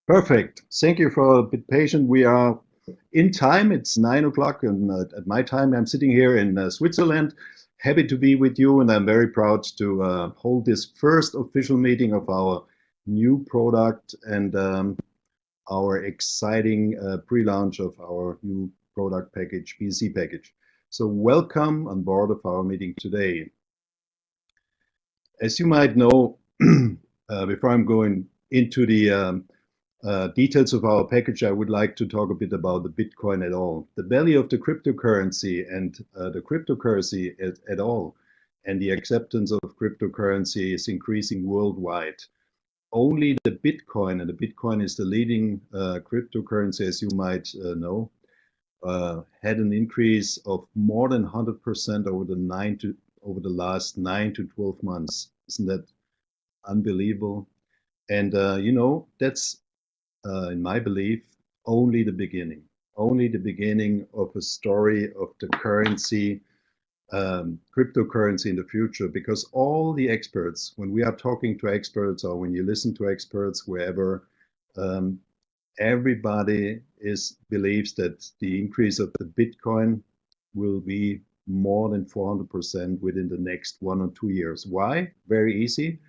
Perfect. Thank you for a bit patient. We are in time. It's 9 o'clock, and at my time, I'm sitting here in Switzerland. Happy to be with you, and I'm very proud to hold this first official meeting of our new product and our exciting pre-launch of our new product package, BC package. So welcome on board of our meeting today. As you might know, before I'm going into the details of our package, I would like to talk a bit about the Bitcoin at all. The value of the cryptocurrency and the cryptocurrency at all, and the acceptance of cryptocurrency is increasing worldwide. Only the Bitcoin, and the Bitcoin is the leading cryptocurrency, as you might know, had an increase of more than 100% over the last 9 to 12 months. Isn't that unbelievable? And that's in my belief, only the beginning of a story of the currency, cryptocurrency in the future. Because all the experts, when we are talking to experts or when you listen to experts wherever, everybody believes that the increase of the Bitcoin will be more than 400% within the next 1 or 2 years. Why? Very easy.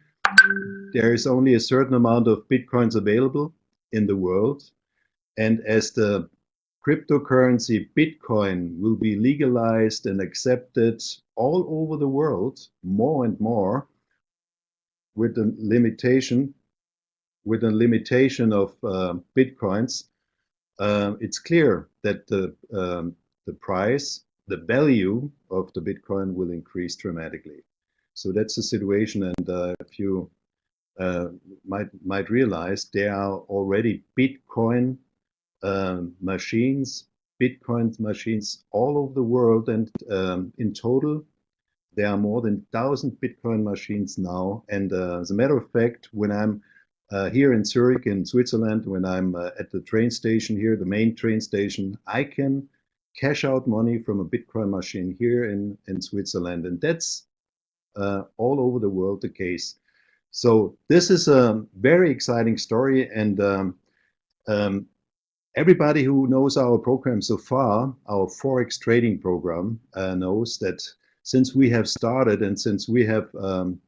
There is only a certain amount of Bitcoins available in the world. And as the cryptocurrency Bitcoin will be legalized and accepted all over the world, more and more, with a limitation, of Bitcoins, it's clear that the price, the value of the Bitcoin will increase dramatically. So that's the situation. And if you might realize, there are already Bitcoin machines all over the world, and in total there are more than 1,000 Bitcoin machines now. And as a matter of fact, when I'm here in Zurich in Switzerland, when I'm at the train station here, the main train station, I can cash out money from a Bitcoin machine here in Switzerland, and that's all over the world the case. So this is a very exciting story, and everybody who knows our program so far, our Forex trading program, knows that since we have started and since we have opened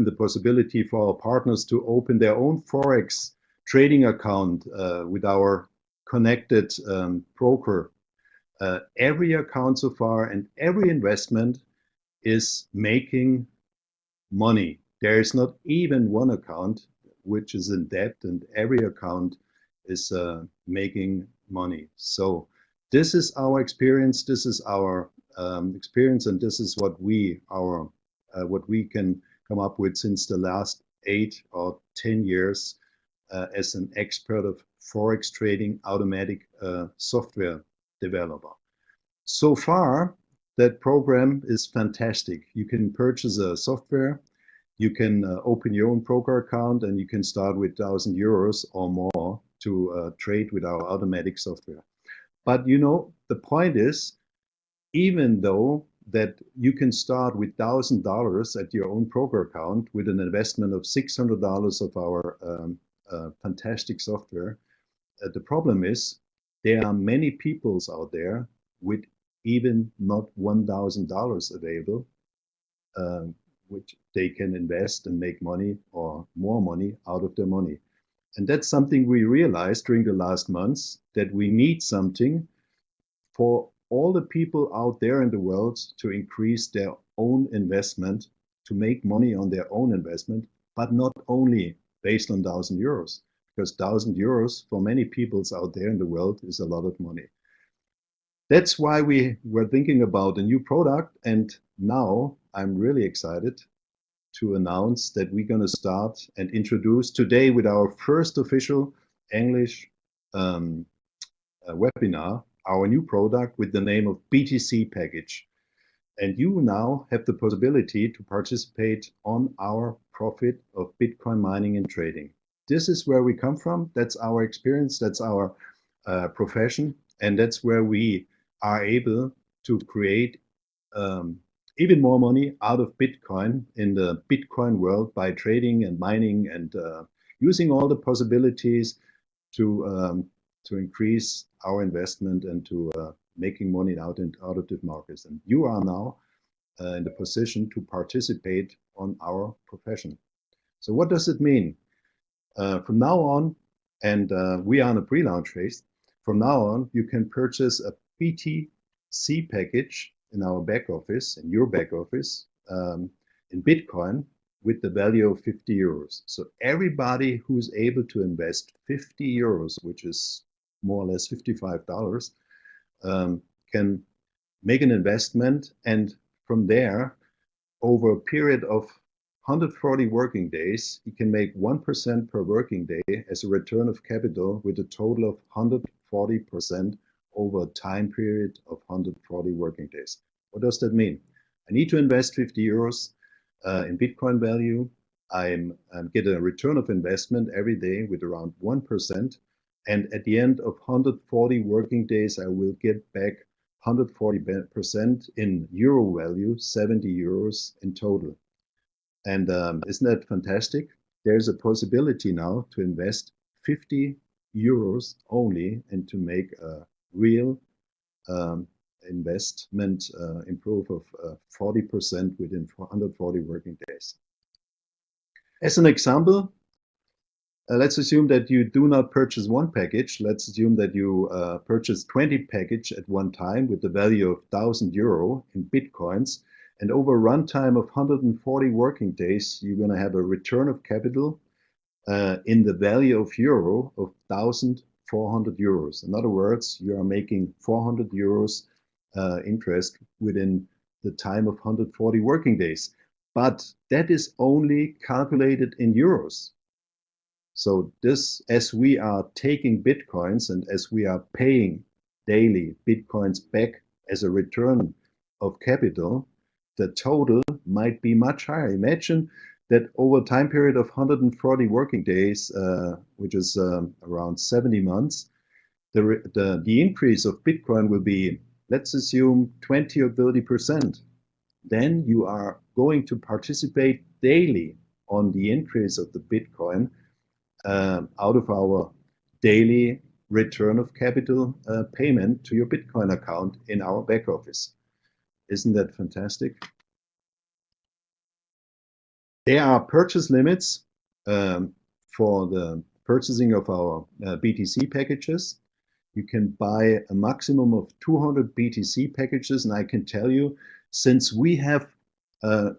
the possibility for our partners to open their own Forex trading account with our connected broker, every account so far and every investment is making money. There is not even one account which is in debt, and every account is making money. So this is our experience. This is our experience, and this is what we can come up with since the last 8 or 10 years as an expert of Forex trading automatic software developer. So far, that program is fantastic. You can purchase a software, you can open your own broker account, and you can start with 1,000 euros or more to trade with our automatic software. But the point is, even though that you can start with $1,000 at your own broker account with an investment of $600 of our fantastic software, the problem is there are many peoples out there with even not $1,000 available, which they can invest and make money or more money out of their money. And that's something we realized during the last months, that we need something for all the people out there in the world to increase their own investment, to make money on their own investment, but not only based on 1,000 euros, because 1,000 euros for many peoples out there in the world is a lot of money. That's why we were thinking about a new product, and now I'm really excited to announce that we're going to start and introduce today with our first official English webinar, our new product with the name of BTC package. And you now have the possibility to participate on our profit of Bitcoin mining and trading. This is where we come from. That's our experience. That's our profession. And that's where we are able to create even more money out of Bitcoin in the Bitcoin world by trading and mining and using all the possibilities to increase our investment and to making money out of the markets. And you are now in the position to participate on our profession. So what does it mean? From now on, and we are in a pre-launch phase, from now on, you can purchase a BTC package in our back office, in your back office, in Bitcoin with the value of 50 euros. So everybody who is able to invest 50 euros, which is more or less $55, can make an investment, and from there, over a period of 140 working days, you can make 1% per working day as a return of capital with a total of 140% over a time period of 140 working days. What does that mean? I need to invest 50 euros in Bitcoin value. I get a return of investment every day with around 1%. And at the end of 140 working days, I will get back 140% in euro value, 70 euros in total. And isn't that fantastic? There's a possibility now to invest 50 euros only and to make a real investment improve of 40% within 140 working days. As an example, let's assume that you do not purchase one package. Let's assume that you purchase 20 packages at one time with the value of 1,000 euro in Bitcoins. And over a runtime of 140 working days, you're going to have a return of capital in the value of euro of 1,400 euros. In other words, you are making 400 euros interest within the time of 140 working days. But that is only calculated in euros. So this, as we are taking Bitcoins and as we are paying daily Bitcoins back as a return of capital, the total might be much higher. Imagine that over a time period of 140 working days, which is around 70 months, the increase of Bitcoin will be, let's assume, 20 or 30%. Then you are going to participate daily on the increase of the Bitcoin out of our daily return of capital payment to your Bitcoin account in our back office. Isn't that fantastic? There are purchase limits for the purchasing of our BTC packages. You can buy a maximum of 200 BTC packages, and I can tell you, since we have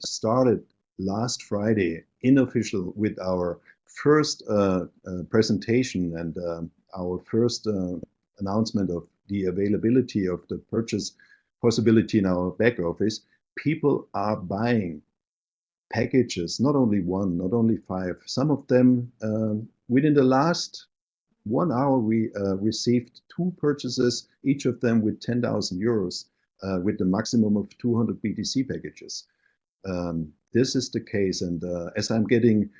started last Friday unofficial with our first presentation and our first announcement of the availability of the purchase possibility in our back office, people are buying packages, not only one, not only 5. Some of them, within the last 1 hour, we received 2 purchases, each of them with 10,000 euros, with the maximum of 200 BTC packages. This is the case, and as I'm getting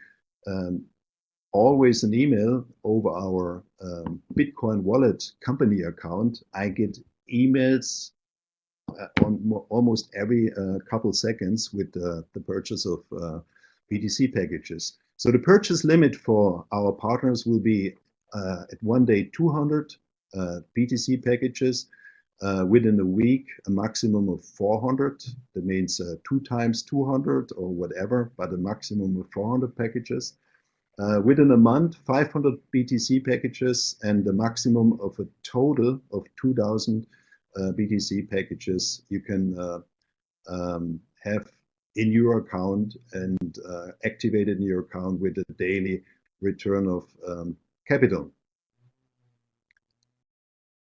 always an email over our Bitcoin wallet company account, I get emails on almost every couple seconds with the purchase of BTC packages. So the purchase limit for our partners will be at one day 200 BTC packages, within a week a maximum of 400. That means 2 times 200 or whatever, but a maximum of 400 packages. Within a month, 500 BTC packages, and the maximum of a total of 2,000 BTC packages you can have in your account and activated in your account with a daily return of capital.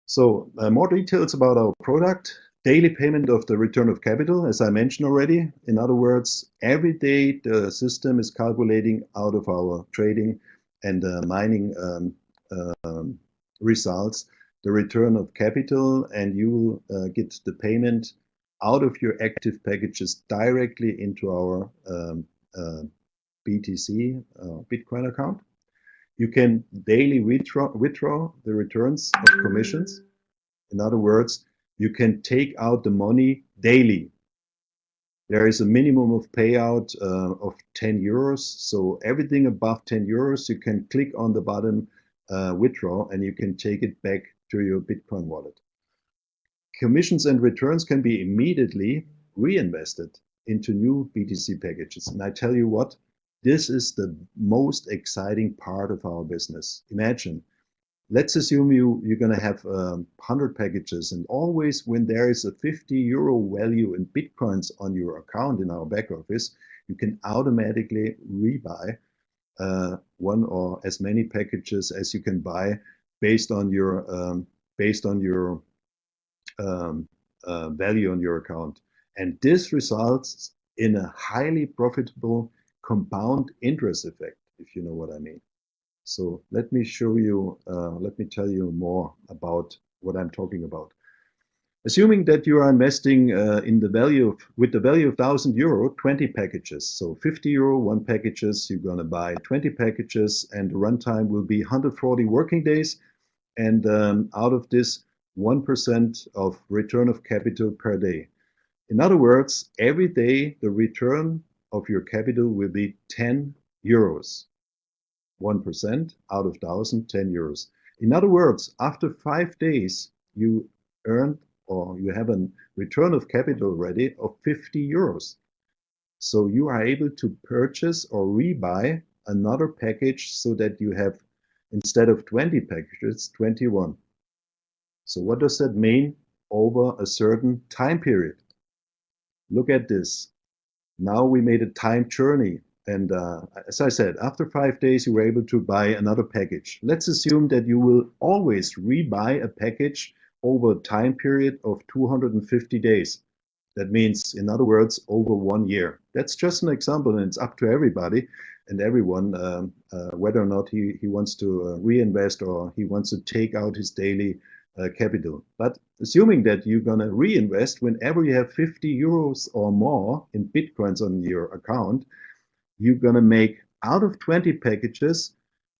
So more details about our product. Daily payment of the return of capital, as I mentioned already. In other words, every day the system is calculating out of our trading and mining results the return of capital, and you will get the payment out of your active packages directly into our BTC Bitcoin account. You can daily withdraw the returns of commissions. In other words, you can take out the money daily. There is a minimum of payout of 10 euros. So everything above 10 euros, you can click on the button withdraw and you can take it back to your Bitcoin wallet. Commissions and returns can be immediately reinvested into new BTC packages. And I tell you what, this is the most exciting part of our business. Imagine, let's assume you're going to have 100 packages, and always when there is a 50 euro value in Bitcoins on your account in our back office, you can automatically rebuy one or as many packages as you can buy based on your value on your account. And this results in a highly profitable compound interest effect, if you know what I mean. So let me show you, let me tell you more about what I'm talking about. Assuming that you are investing in the value of, with the value of 1,000 euro, 20 packages. So 50 euro, one packages, you're going to buy 20 packages, and the runtime will be 140 working days. And out of this, 1% of return of capital per day. In other words, every day the return of your capital will be 10 euros. 1% out of 1,000, 10 euros. In other words, after 5 days, you earned or you have a return of capital already of 50 euros. So you are able to purchase or rebuy another package so that you have, instead of 20 packages, 21. So what does that mean over a certain time period? Look at this. Now we made a time journey. And as I said, after 5 days, you were able to buy another package. Let's assume that you will always rebuy a package over a time period of 250 days. That means, in other words, over 1 year. That's just an example, and it's up to everybody and everyone whether or not he wants to reinvest or he wants to take out his daily capital. But assuming that you're going to reinvest whenever you have 50 euros or more in Bitcoins on your account, you're going to make out of 20 packages,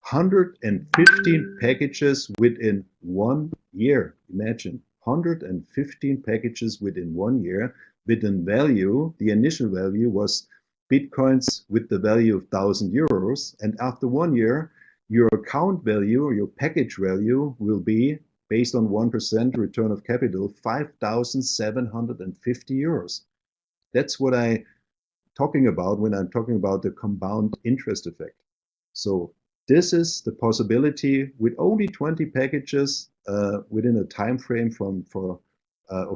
115 packages within 1 year. Imagine 115 packages within 1 year with a value. The initial value was Bitcoins with the value of 1,000 euros. And after 1 year, your account value or your package value will be, based on 1% return of capital, 5,750 euros. That's what I'm talking about when I'm talking about the compound interest effect. So this is the possibility with only 20 packages within a time frame of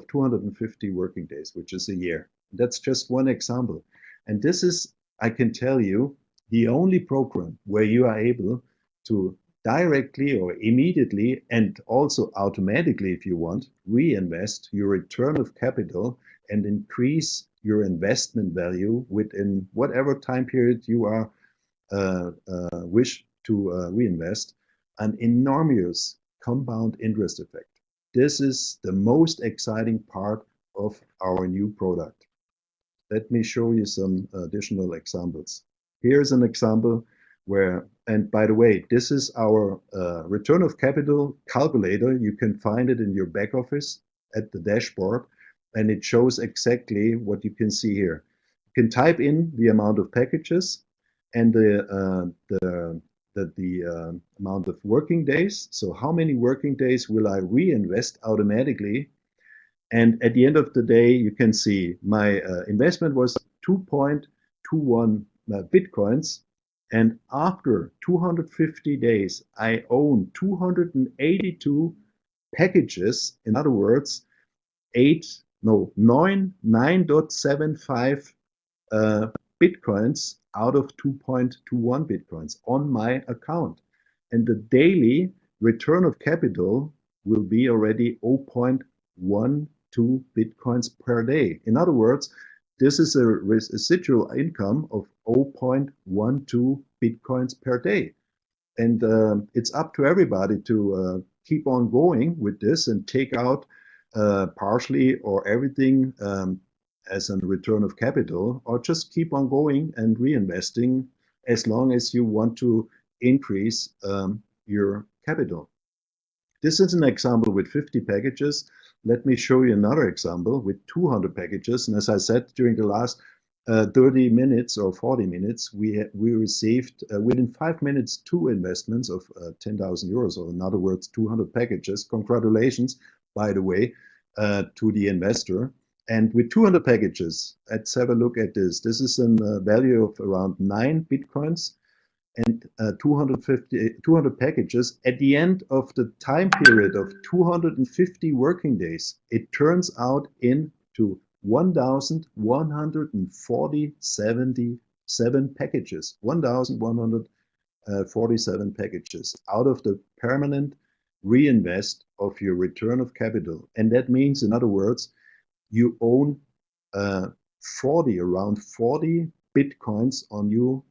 250 working days, which is a year. That's just one example. And this is, I can tell you, the only program where you are able to directly or immediately and also automatically, if you want, reinvest your return of capital and increase your investment value within whatever time period you are wish to reinvest, an enormous compound interest effect. This is the most exciting part of our new product. Let me show you some additional examples. Here's an example where, and by the way, this is our return of capital calculator. You can find it in your back office at the dashboard, and it shows exactly what you can see here. You can type in the amount of packages and the amount of working days. So how many working days will I reinvest automatically? And at the end of the day, you can see my investment was 2.21 Bitcoins. And after 250 days, I own 282 packages. In other words, 9.75 Bitcoins out of 2.21 Bitcoins on my account. And the daily return of capital will be already 0.12 Bitcoins per day. In other words, this is a residual income of 0.12 Bitcoins per day. And it's up to everybody to keep on going with this and take out partially or everything as a return of capital, or just keep on going and reinvesting as long as you want to increase your capital. This is an example with 50 packages. Let me show you another example with 200 packages. And as I said, during the last 30 minutes or 40 minutes, we received within 5 minutes 2 investments of 10,000 euros, or in other words, 200 packages. Congratulations, by the way, to the investor. And with 200 packages, let's have a look at this. This is a value of around 9 Bitcoins and 200 packages. At the end of the time period of 250 working days, it turns out into 1,147 packages. 1,147 packages out of the permanent reinvest of your return of capital. And that means, in other words, you own around 40 Bitcoins on your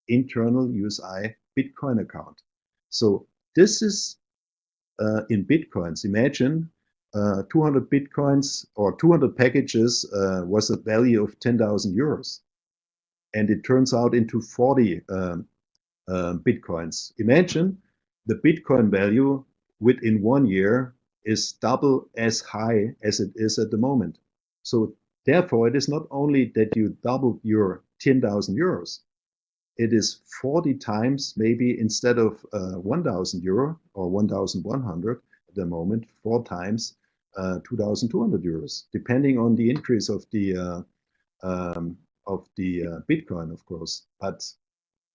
internal USI Bitcoin account. So this is in Bitcoins. Imagine 200 Bitcoins or 200 packages was a value of 10,000 euros. And it turns out into 40 Bitcoins. Imagine the Bitcoin value within 1 year is double as high as it is at the moment. So therefore, it is not only that you doubled your 10,000 euros, it is 40 times, maybe instead of 1,000 euro or 1,100 at the moment, 4 times 2,200 euros, depending on the increase of the Bitcoin, of course. But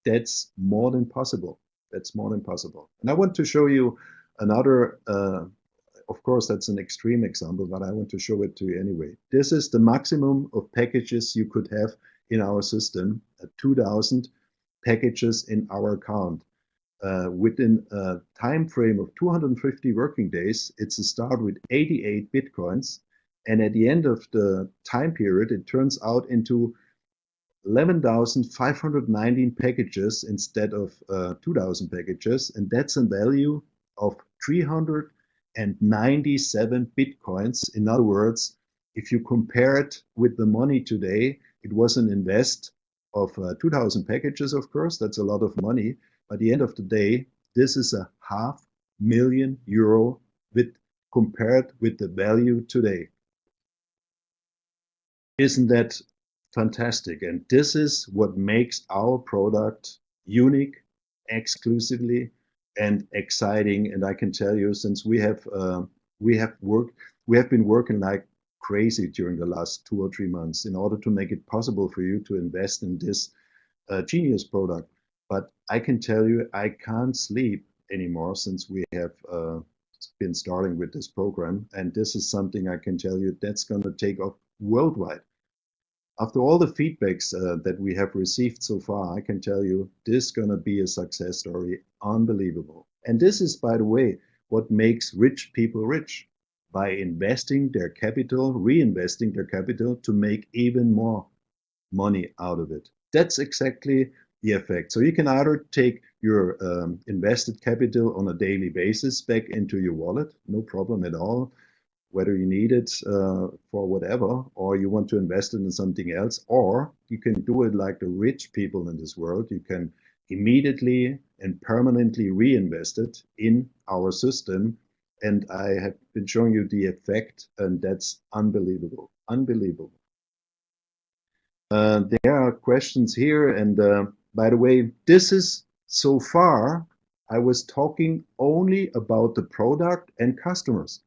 that's more than possible. That's more than possible. And I want to show you another, of course, that's an extreme example, but I want to show it to you anyway. This is the maximum of packages you could have in our system, 2,000 packages in our account. Within a time frame of 250 working days, it's a start with 88 Bitcoins. And at the end of the time period, it turns out into 11,519 packages instead of 2,000 packages. And that's a value of 397 Bitcoins. In other words, if you compare it with the money today, it was an invest of 2,000 packages, of course. That's a lot of money. By the end of the day, this is a €500,000 compared with the value today. Isn't that fantastic? And this is what makes our product unique, exclusively, and exciting. And I can tell you, since we have been working like crazy during the last 2 or 3 months in order to make it possible for you to invest in this genius product. But I can tell you, I can't sleep anymore since we have been starting with this program. And this is something I can tell you that's going to take off worldwide. After all the feedbacks that we have received so far, I can tell you this is going to be a success story, unbelievable. And this is, by the way, what makes rich people rich, by investing their capital, reinvesting their capital to make even more money out of it. That's exactly the effect. So you can either take your invested capital on a daily basis back into your wallet, no problem at all, whether you need it for whatever, or you want to invest it in something else, or you can do it like the rich people in this world. You can immediately and permanently reinvest it in our system. And I have been showing you the effect, and that's unbelievable, unbelievable. There are questions here, and by the way, this is so far, I was talking only about the product and customers.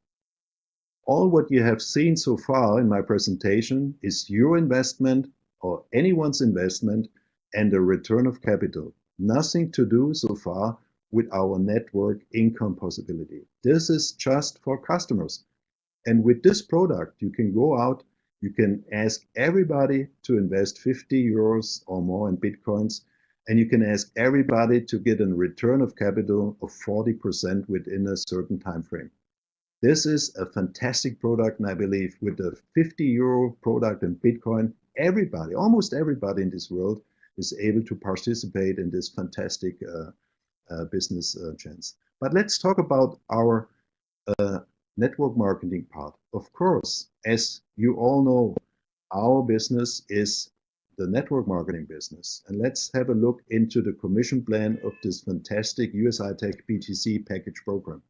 All what you have seen so far in my presentation is your investment or anyone's investment and the return of capital. Nothing to do so far with our network income possibility. This is just for customers. And with this product, you can go out, you can ask everybody to invest 50 euros or more in Bitcoins, and you can ask everybody to get a return of capital of 40% within a certain time frame. This is a fantastic product, and I believe with the 50 euro product in Bitcoin, everybody, almost everybody in this world is able to participate in this fantastic business chance. But let's talk about our network marketing part. Of course, as you all know, our business is the network marketing business. And let's have a look into the commission plan of this fantastic USI-Tech BTC package program.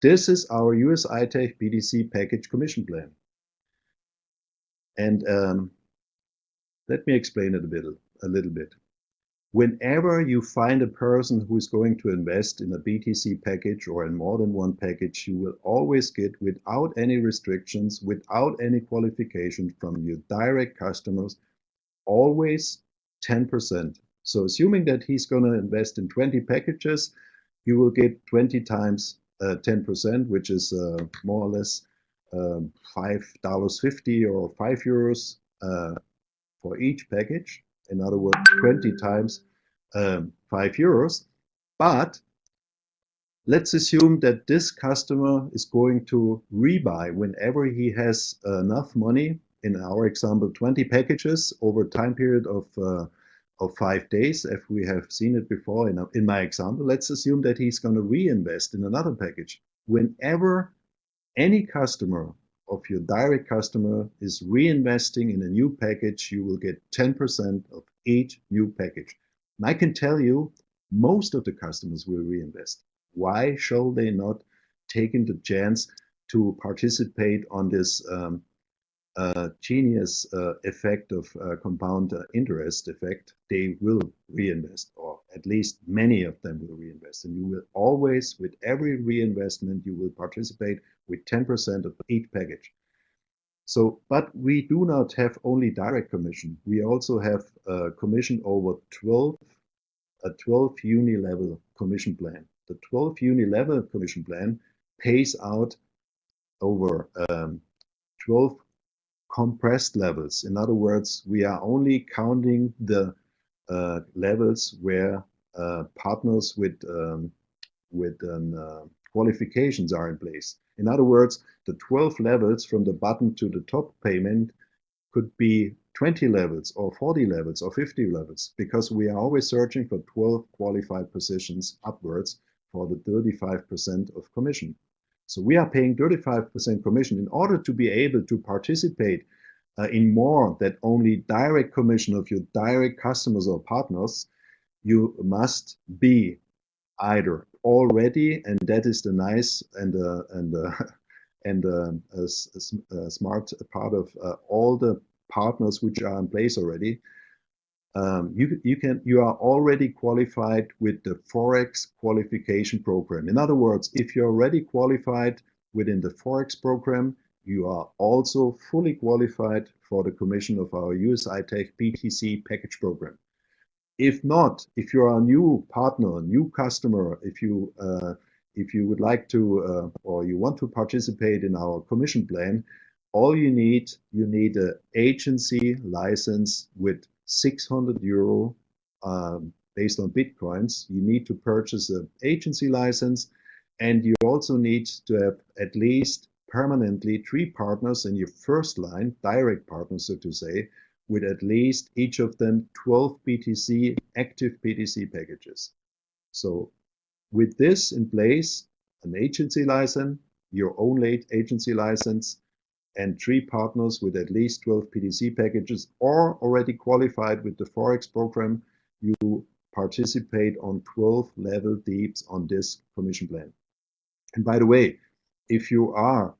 This is our USI-Tech BTC package commission plan. And let me explain it a little bit. Whenever you find a person who is going to invest in a BTC package or in more than one package, you will always get, without any restrictions, without any qualification from your direct customers, always 10%. So assuming that he's going to invest in 20 packages, you will get 20 times 10%, which is more or less $5.50 or €5 for each package. In other words, 20 times €5. But let's assume that this customer is going to rebuy whenever he has enough money. In our example, 20 packages over a time period of 5 days, if we have seen it before in my example. Let's assume that he's going to reinvest in another package. Whenever any customer of your direct customer is reinvesting in a new package, you will get 10% of each new package. And I can tell you, most of the customers will reinvest. Why shall they not take the chance to participate on this genius effect of compound interest effect? They will reinvest, or at least many of them will reinvest. And you will always, with every reinvestment, you will participate with 10% of each package. So, but we do not have only direct commission. We also have commission over a 12 uni-level commission plan. The 12 uni-level commission plan pays out over 12 compressed levels. In other words, we are only counting the levels where partners with qualifications are in place. In other words, the 12 levels from the bottom to the top payment could be 20 levels or 40 levels or 50 levels, because we are always searching for 12 qualified positions upwards for the 35% of commission. So we are paying 35% commission in order to be able to participate in more than only direct commission of your direct customers or partners. You must be either already, and that is the nice and a smart part of all the partners which are in place already. You are already qualified with the Forex qualification program. In other words, if you're already qualified within the Forex program, you are also fully qualified for the commission of our USI-Tech BTC package program. If not, if you are a new partner, a new customer, if you would like to or you want to participate in our commission plan, all you need an agency license with €600 based on Bitcoins. You need to purchase an agency license, and you also need to have at least permanently 3 partners in your first line, direct partners, so to say, with at least each of them 12 BTC, active BTC packages. So with this in place, an agency license, your own agency license, and 3 partners with at least 12 BTC packages, or already qualified with the Forex program, you participate on 12 level deeps on this commission plan. And by the way, if you are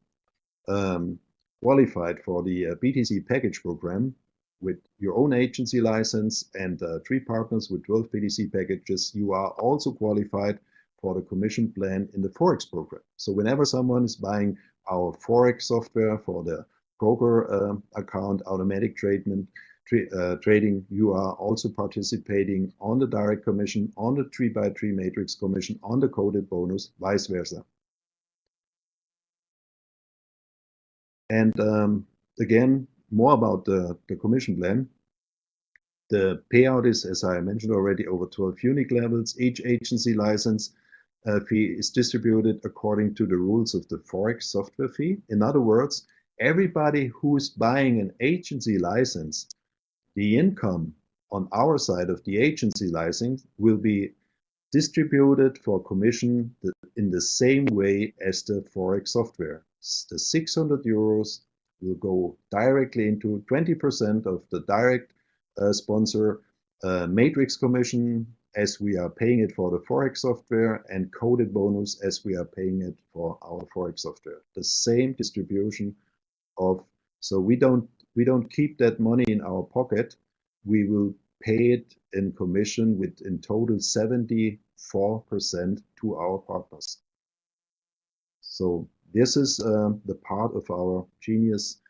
qualified for the BTC package program with your own agency license and 3 partners with 12 BTC packages, you are also qualified for the commission plan in the Forex program. So whenever someone is buying our Forex software for the broker account automatic trading, you are also participating on the direct commission, on the 3x3 matrix commission, on the coded bonus, vice versa. And again, more about the commission plan. The payout is, as I mentioned already, over 12 unique levels. Each agency license fee is distributed according to the rules of the Forex software fee. In other words, everybody who is buying an agency license, the income on our side of the agency license will be distributed for commission in the same way as the Forex software. The €600 will go directly into 20% of the direct sponsor matrix commission, as we are paying it for the Forex software, and coded bonus as we are paying it for our Forex software. The same distribution of, so we don't keep that money in our pocket. We will pay it in commission with in total 74% to our partners. So this is the part of our genius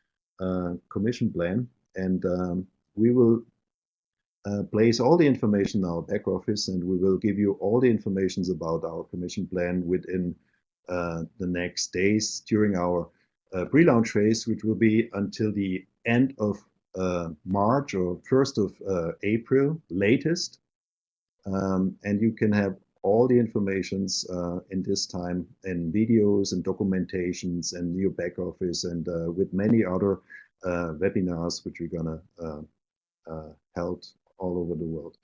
commission plan, and we will place all the information in our back office, and we will give you all the informations about our commission plan within the next days during our pre-launch phase, which will be until the end of March or 1st of April latest. And you can have all the informations in this time in videos and documentations and your back office, and with many other webinars which we're gonna held all over the world.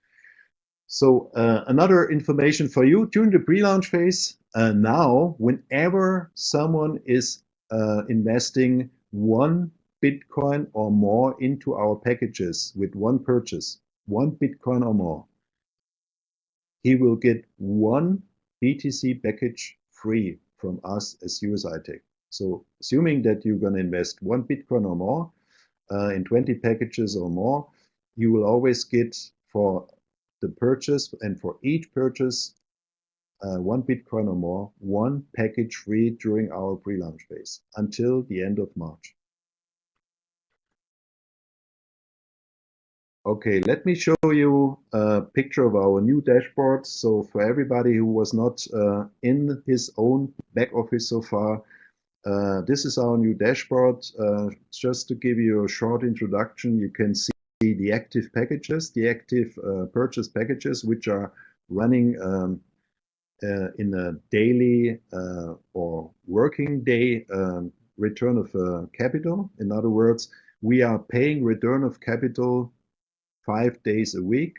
So another information for you during the pre-launch phase. Now, whenever someone is investing 1 Bitcoin or more into our packages with one purchase, 1 Bitcoin or more, he will get 1 BTC package free from us as USI-Tech. So assuming that you're going to invest 1 Bitcoin or more in 20 packages or more, you will always get for the purchase and for each purchase 1 Bitcoin or more, 1 package free during our pre-launch phase until the end of March. Okay, let me show you a picture of our new dashboard. So for everybody who was not in his own back office so far, this is our new dashboard. Just to give you a short introduction, you can see the active packages, the active purchase packages, which are running in a daily or working day return of capital. In other words, we are paying return of capital 5 days a week,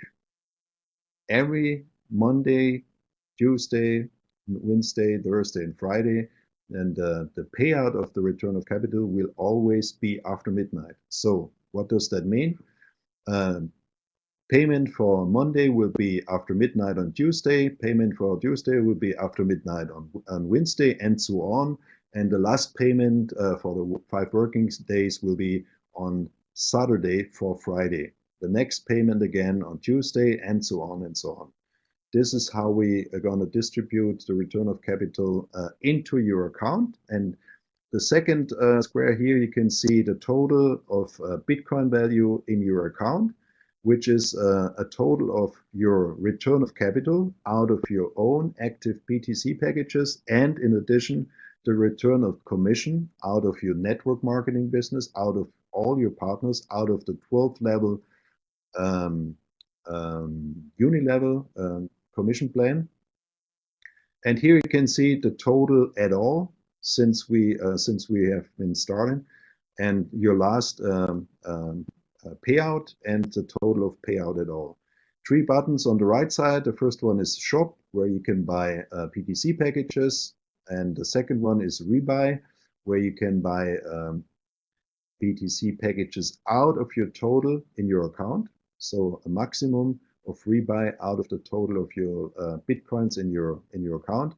every Monday, Tuesday, Wednesday, Thursday, and Friday. And the payout of the return of capital will always be after midnight. So what does that mean? Payment for Monday will be after midnight on Tuesday. Payment for Tuesday will be after midnight on Wednesday, and so on. And the last payment for the 5 working days will be on Saturday for Friday. The next payment again on Tuesday, and so on and so on. This is how we are going to distribute the return of capital into your account. And the second square here, you can see the total of Bitcoin value in your account, which is a total of your return of capital out of your own active BTC packages, and in addition, the return of commission out of your network marketing business, out of all your partners, out of the 12th level unilevel commission plan. And here you can see the total at all since we have been starting, and your last payout and the total of payout at all. 3 buttons on the right side. The first one is shop, where you can buy PTC packages, and the second one is rebuy, where you can buy BTC packages out of your total in your account. So a maximum of rebuy out of the total of your Bitcoins in your account.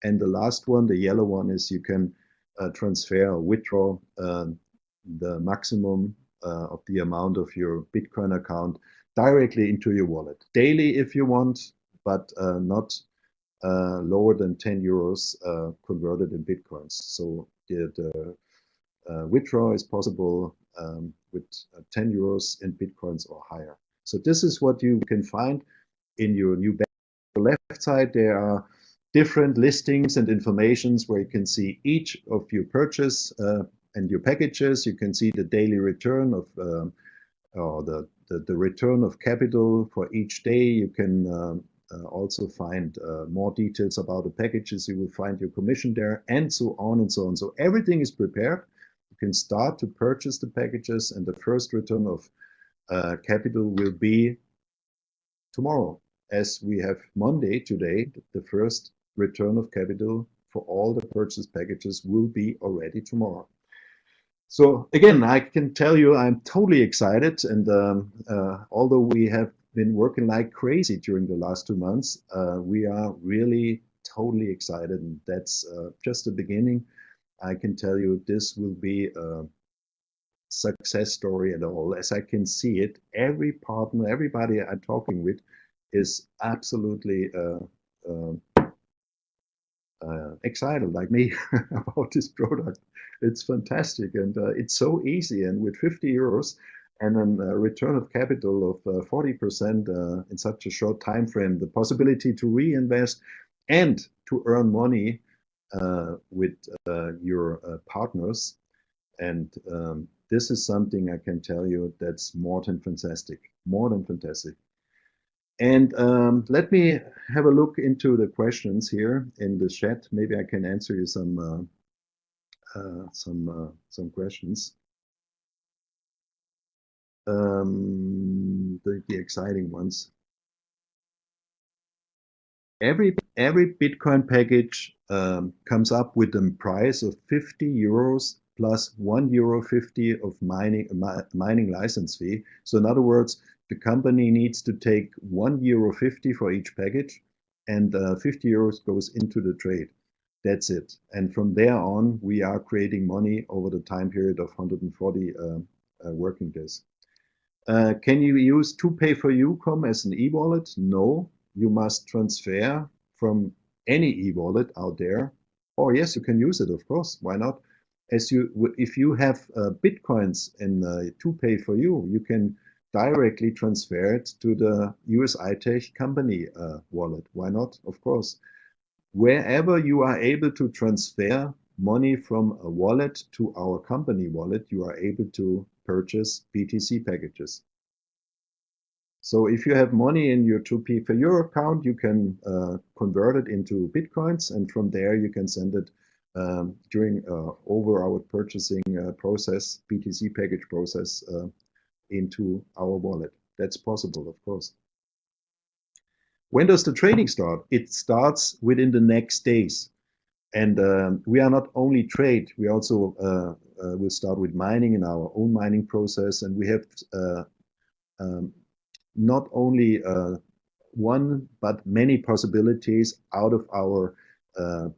And the last one, the yellow one, is you can transfer or withdraw the maximum of the amount of your Bitcoin account directly into your wallet. Daily if you want, but not lower than 10 euros converted in Bitcoins. So the withdrawal is possible with 10 euros in Bitcoins or higher. So this is what you can find in your new bank. On the left side, there are different listings and informations where you can see each of your purchase and your packages. You can see the daily return of or the return of capital for each day. You can also find more details about the packages. You will find your commission there, and so on and so on. So everything is prepared. You can start to purchase the packages, and the first return of capital will be tomorrow. As we have Monday today, the first return of capital for all the purchase packages will be already tomorrow. So again, I can tell you I'm totally excited, and although we have been working like crazy during the last 2 months, we are really totally excited, and that's just the beginning. I can tell you this will be a success story at all. As I can see it, every partner, everybody I'm talking with is absolutely uh, excited like me about this product. It's fantastic, and it's so easy. And with 50 euros and a return of capital of 40% in such a short time frame, the possibility to reinvest and to earn money with your partners. And this is something I can tell you that's more than fantastic, more than fantastic. And let me have a look into the questions here in the chat. Maybe I can answer you some questions. The exciting ones. Every Bitcoin package comes up with a price of 50 euros plus 1.50 euro of mining license fee. So in other words, the company needs to take 1.50 euro for each package, and 50 euros goes into the trade. That's it. And from there on, we are creating money over the time period of 140 working days. Can you use to pay for UCOM as an e-wallet? No, you must transfer from any e-wallet out there. Or yes, you can use it, of course. Why not? If you have bitcoins in to pay for you can directly transfer it to the USI-Tech company wallet. Why not? Of course. Wherever you are able to transfer money from a wallet to our company wallet, you are able to purchase BTC packages. So if you have money in your 2P for your account, you can convert it into Bitcoins, and from there you can send it during over-hour purchasing process, BTC package process, into our wallet. That's possible, of course. When does the trading start? It starts within the next days. And we are not only trade, we also will start with mining in our own mining process. And we have not only one, but many possibilities out of our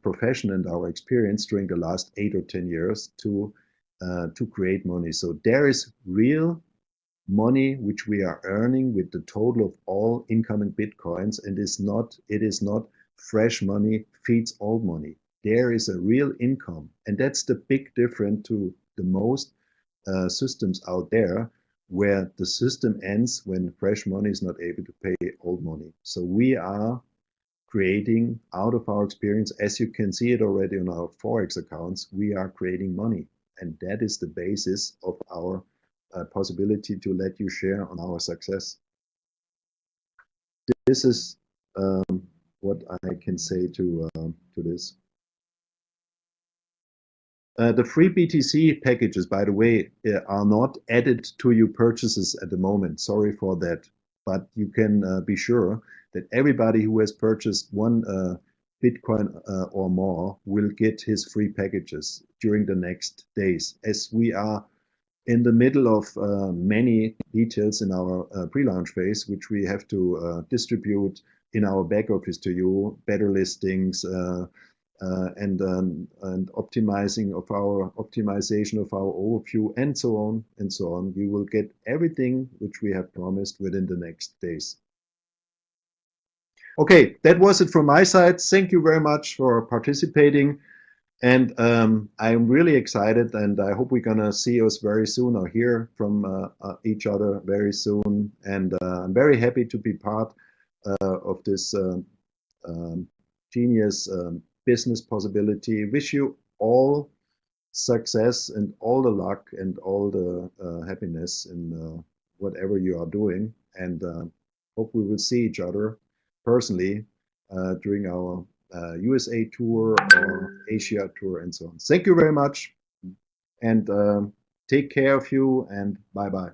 profession and our experience during the last 8 or 10 years to create money. So there is real money which we are earning with the total of all incoming bitcoins, and it is not fresh money feeds old money. There is a real income, and that's the big difference to the most systems out there, where the system ends when fresh money is not able to pay old money. So we are creating out of our experience, as you can see it already on our Forex accounts, we are creating money. And that is the basis of our possibility to let you share on our success. This is what I can say to this. The free BTC packages, by the way, are not added to your purchases at the moment. Sorry for that. But you can be sure that everybody who has purchased one Bitcoin or more will get his free packages during the next days. As we are in the middle of many details in our pre-launch phase, which we have to distribute in our back office to you, better listings, and optimization of our overview, and so on and so on. You will get everything which we have promised within the next days. Okay, that was it from my side. Thank you very much for participating. And I'm really excited, and I hope we're gonna see us very soon or hear from each other very soon. And I'm very happy to be part of this genius business possibility. Wish you all success and all the luck and all the happiness in whatever you are doing. And hope we will see each other personally during our USA tour or Asia tour and so on. Thank you very much, and take care of you, and bye-bye.